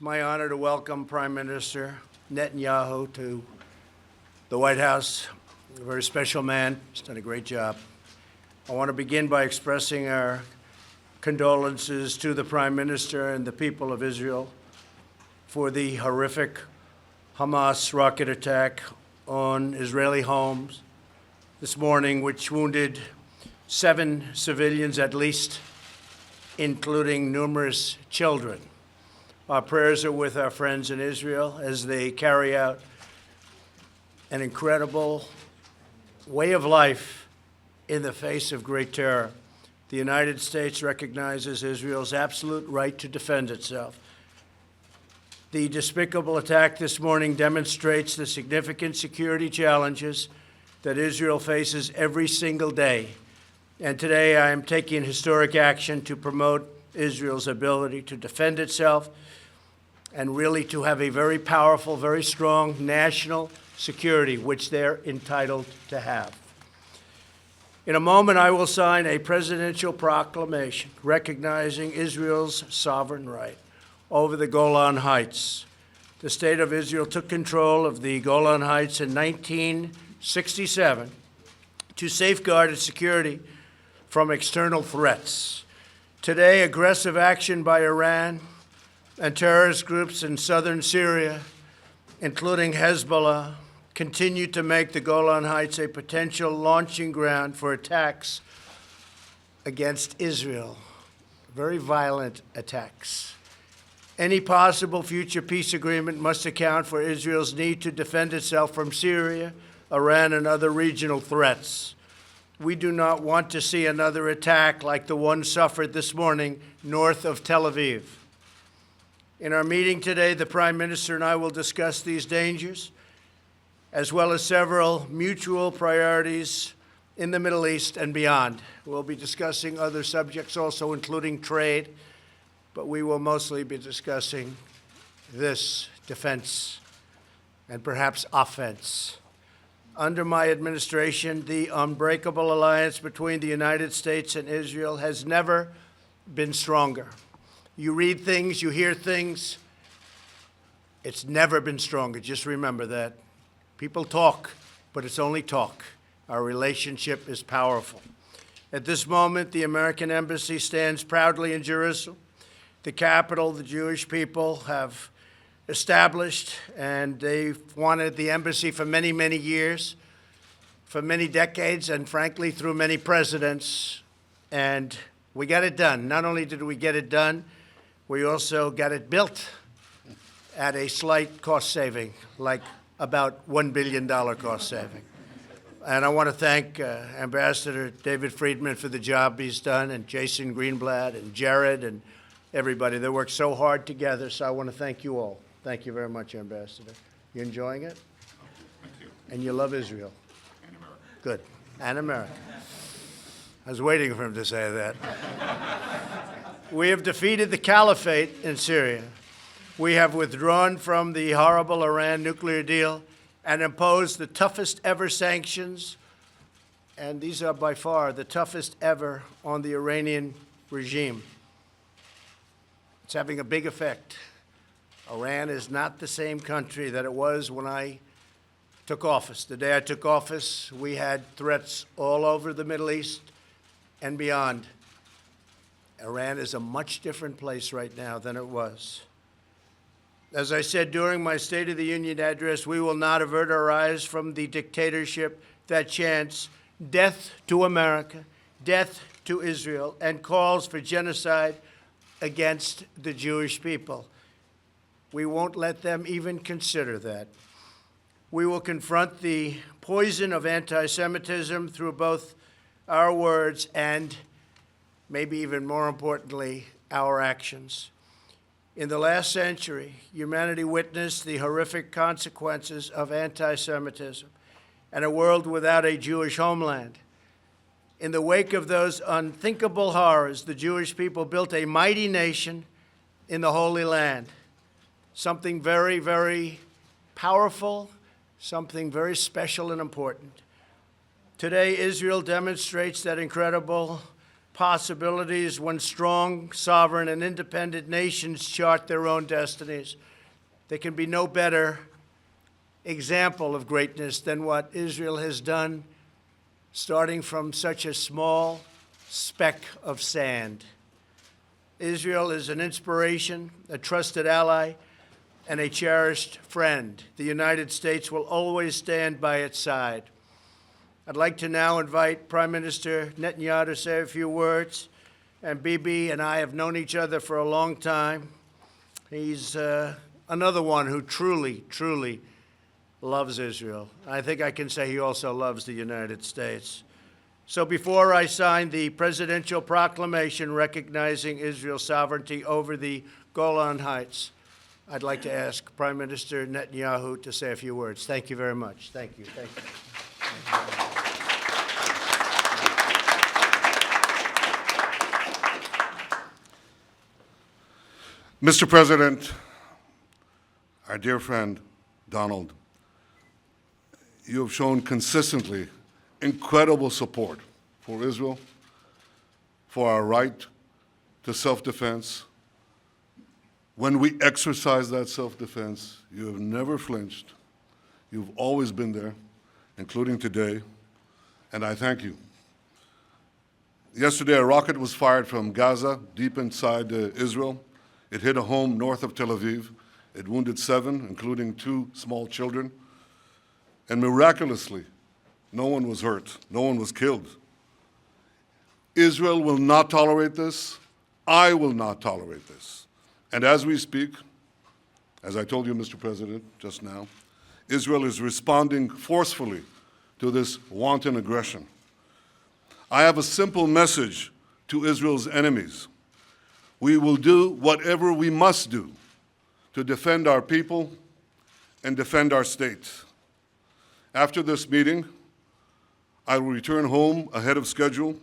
my honor to welcome Prime Minister Netanyahu to the White House. A very special man. He's done a great job. I want to begin by expressing our condolences to the Prime Minister and the people of Israel for the horrific Hamas rocket attack on Israeli homes this morning, which wounded 7 civilians at least, including numerous children. Our prayers are with our friends in Israel as they carry out an incredible way of life in the face of great terror. The United States recognizes Israel's absolute right to defend itself. The despicable attack this morning demonstrates the significant security challenges that Israel faces every single day. And today I am taking historic action to promote Israel's ability to defend itself and really to have a very powerful, very strong national security, which they're entitled to have. In a moment, I will sign a presidential proclamation recognizing Israel's sovereign right over the Golan Heights. The state of Israel took control of the Golan Heights in 1967 to safeguard its security from external threats. Today, aggressive action by Iran and terrorist groups in southern Syria, including Hezbollah, continue to make the Golan Heights a potential launching ground for attacks against Israel, very violent attacks. Any possible future peace agreement must account for Israel's need to defend itself from Syria, Iran, and other regional threats. We do not want to see another attack like the one suffered this morning north of Tel Aviv. In our meeting today, the Prime Minister and I will discuss these dangers, as well as several mutual priorities in the Middle East and beyond. We'll be discussing other subjects also, including trade, but we will mostly be discussing this defense and perhaps offense. Under my administration, the unbreakable alliance between the United States and Israel has never been stronger. You read things, you hear things. It's never been stronger. Just remember that. People talk, but it's only talk. Our relationship is powerful. At this moment, the American Embassy stands proudly in Jerusalem, the capital the Jewish people have established, and they've wanted the embassy for many, many years, for many decades, and frankly, through many presidents. And we got it done. Not only did we get it done, we also got it built at a slight cost saving, like about $1 billion cost saving. And I want to thank Ambassador David Friedman for the job he's done, and Jason Greenblatt and Jared and everybody. They worked so hard together, so I want to thank you all. Thank you very much, Ambassador. You enjoying it? Thank you. And you love Israel? And America. Good. And America. I was waiting for him to say that. We have defeated the caliphate in Syria. We have withdrawn from the horrible Iran nuclear deal and imposed the toughest ever sanctions, and these are by far the toughest ever on the Iranian regime. It's having a big effect. Iran is not the same country that it was when I took office. The day I took office, we had threats all over the Middle East and beyond. Iran is a much different place right now than it was. As I said during my State of the Union address, we will not avert our eyes from the dictatorship that chants death to America, death to Israel, and calls for genocide against the Jewish people. We won't let them even consider that. We will confront the poison of anti-Semitism through both our words and, maybe even more importantly, our actions. In the last century, humanity witnessed the horrific consequences of anti-Semitism and a world without a Jewish homeland. In the wake of those unthinkable horrors, the Jewish people built a mighty nation in the Holy Land, something very, very powerful, something very special and important. Today, Israel demonstrates that incredible possibilities when strong, sovereign, and independent nations chart their own destinies. There can be no better example of greatness than what Israel has done, starting from such a small speck of sand. Israel is an inspiration, a trusted ally, and a cherished friend. The United States will always stand by its side. I'd like to now invite Prime Minister Netanyahu to say a few words. And Bibi and I have known each other for a long time. He's another one who truly, truly loves Israel. I think I can say he also loves the United States. So before I sign the presidential proclamation recognizing Israel's sovereignty over the Golan Heights, I'd like to ask Prime Minister Netanyahu to say a few words. Thank you very much. Thank you. Thank you. Mr. President, our dear friend Donald, you have shown consistently incredible support for Israel, for our right to self-defense. When we exercise that self-defense, you have never flinched. You've always been there, including today, and I thank you. Yesterday, a rocket was fired from Gaza, deep inside Israel. It hit a home north of Tel Aviv. It wounded 7, including 2 small children. And miraculously, no one was hurt. No one was killed. Israel will not tolerate this. I will not tolerate this. And as we speak, as I told you, Mr. President, just now, Israel is responding forcefully to this wanton aggression. I have a simple message to Israel's enemies. We will do whatever we must do to defend our people and defend our state. After this meeting, I will return home ahead of schedule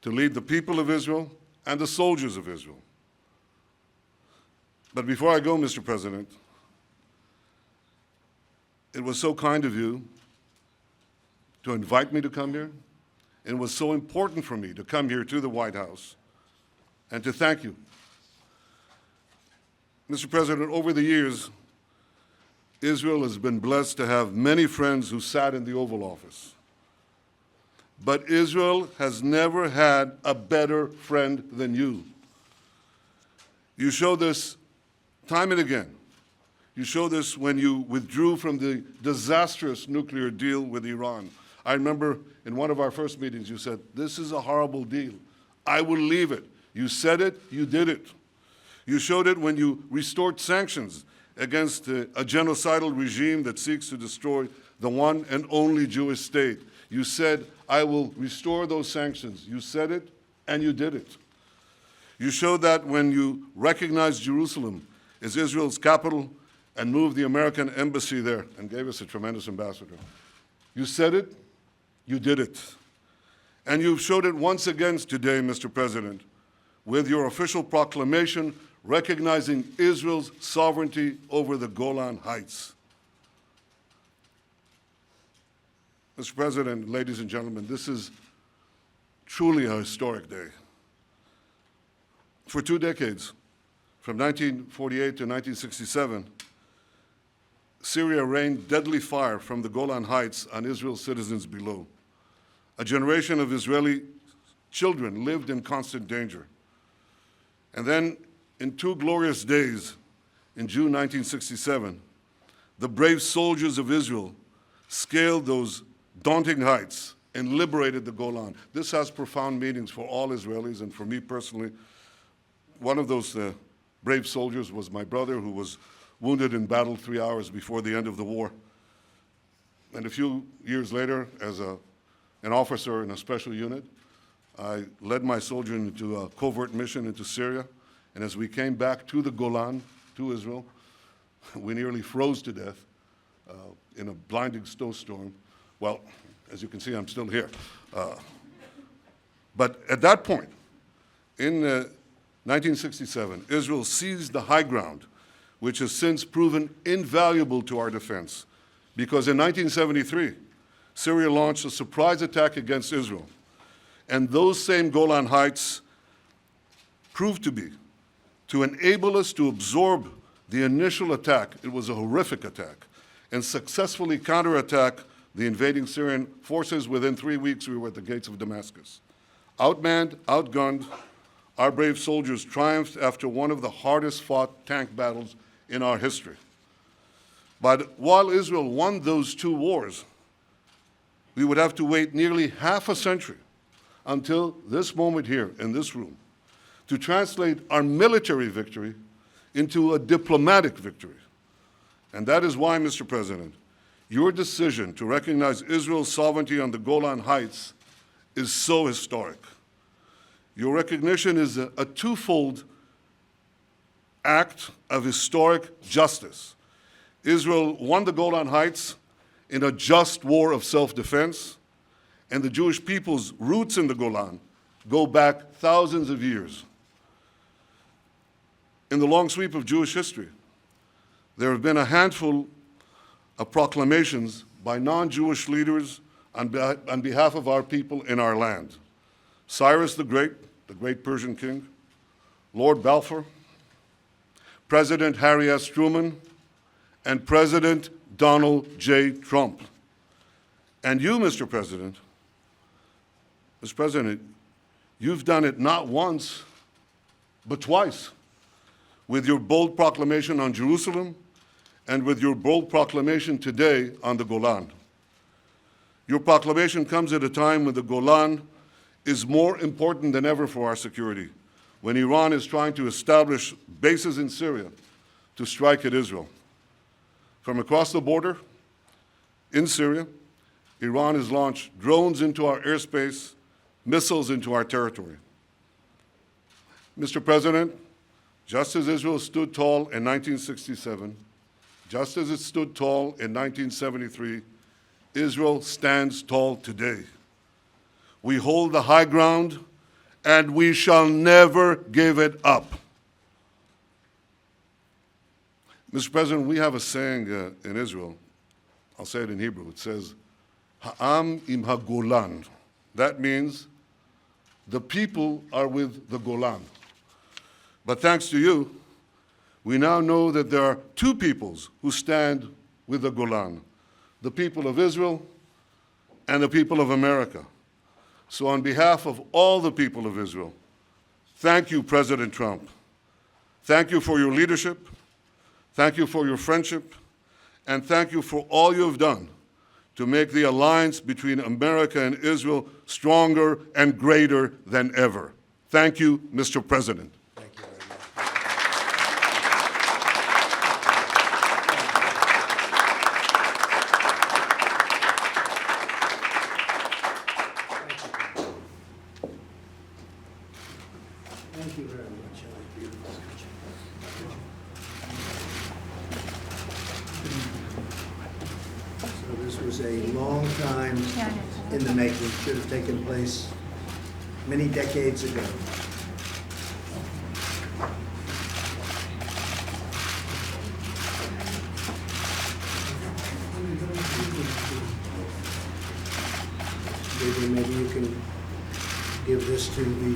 to lead the people of Israel and the soldiers of Israel. But before I go, Mr. President, it was so kind of you to invite me to come here. It was so important for me to come here to the White House and to thank you. Mr. President, over the years, Israel has been blessed to have many friends who sat in the Oval Office. But Israel has never had a better friend than you. You show this time and again. You show this when you withdrew from the disastrous nuclear deal with Iran. I remember in one of our first meetings you said, "This is a horrible deal. I will leave it." You said it, you did it. You showed it when you restored sanctions against a genocidal regime that seeks to destroy the one and only Jewish state. You said, "I will restore those sanctions." You said it, and you did it. You showed that when you recognized Jerusalem as Israel's capital and moved the American embassy there and gave us a tremendous ambassador. You said it, you did it. And you've showed it once again today, Mr. President, with your official proclamation recognizing Israel's sovereignty over the Golan Heights. Mr. President, ladies and gentlemen, this is truly a historic day. For 2 decades, from 1948 to 1967, Syria rained deadly fire from the Golan Heights on Israel's citizens below. A generation of Israeli children lived in constant danger. And then, in 2 glorious days, in June 1967, the brave soldiers of Israel scaled those daunting heights and liberated the Golan. This has profound meanings for all Israelis and for me personally. One of those brave soldiers was my brother, who was wounded in battle 3 hours before the end of the war. And a few years later, as an officer in a special unit, I led my soldier into a covert mission into Syria. And as we came back to the Golan, to Israel, we nearly froze to death in a blinding snowstorm. Well, as you can see, I'm still here. But at that point, in 1967, Israel seized the high ground, which has since proven invaluable to our defense. Because in 1973, Syria launched a surprise attack against Israel. And those same Golan Heights proved to enable us to absorb the initial attack. It was a horrific attack, and successfully counterattack the invading Syrian forces. Within 3 weeks, we were at the gates of Damascus. Outmanned, outgunned, our brave soldiers triumphed after one of the hardest fought tank battles in our history. But while Israel won those 2 wars, we would have to wait nearly half a century until this moment here in this room to translate our military victory into a diplomatic victory. And that is why, Mr. President, your decision to recognize Israel's sovereignty on the Golan Heights is so historic. Your recognition is a twofold act of historic justice. Israel won the Golan Heights in a just war of self-defense, and the Jewish people's roots in the Golan go back thousands of years. In the long sweep of Jewish history, there have been a handful of proclamations by non-Jewish leaders on behalf of our people in our land. Cyrus the Great Persian king, Lord Balfour, President Harry S. Truman, and President Donald J. Trump. And you, Mr. President, you've done it not once, but twice, with your bold proclamation on Jerusalem and with your bold proclamation today on the Golan. Your proclamation comes at a time when the Golan is more important than ever for our security, when Iran is trying to establish bases in Syria to strike at Israel. From across the border in Syria, Iran has launched drones into our airspace, missiles into our territory. Mr. President, just as Israel stood tall in 1967, just as it stood tall in 1973, Israel stands tall today. We hold the high ground, and we shall never give it up. Mr. President, we have a saying in Israel. I'll say it in Hebrew. It says, Ha'am im ha-Golan. That means the people are with the Golan. But thanks to you, we now know that there are 2 peoples who stand with the Golan, the people of Israel and the people of America. So on behalf of all the people of Israel, thank you, President Trump. Thank you for your leadership. Thank you for your friendship. And thank you for all you have done to make the alliance between America and Israel stronger and greater than ever. Thank you, Mr. President. Thank you very much. Thank you very much. That was beautiful. So this was a long time in the making. Should have taken place many decades ago. Maybe you can give this to the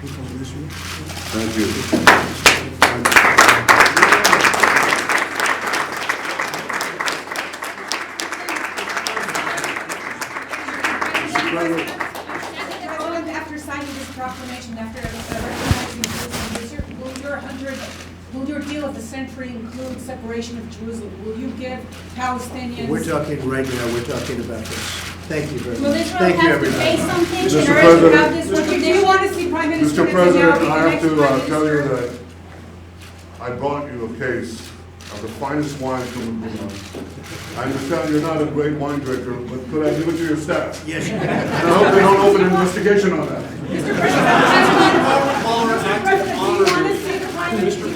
people of Israel. Thank you. After signing this proclamation, after recognizing Jerusalem, will your deal of the century include separation of Jerusalem? Will you give Palestinians? We're talking right now, we're talking about this. Thank you very Will much. Israel Thank you, have to pay everybody. something in Mr. order to have President, this? Do you want to see Prime Minister Mr. President, Netanyahu be the I have next to Prime tell you Minister? that I brought you a case of the finest wine from the Golan. I understand you're not a great wine drinker, but could I give it to your staff? Yes. And I hope they don't open an investigation on that. Mr. President, do you want to see the Prime Minister?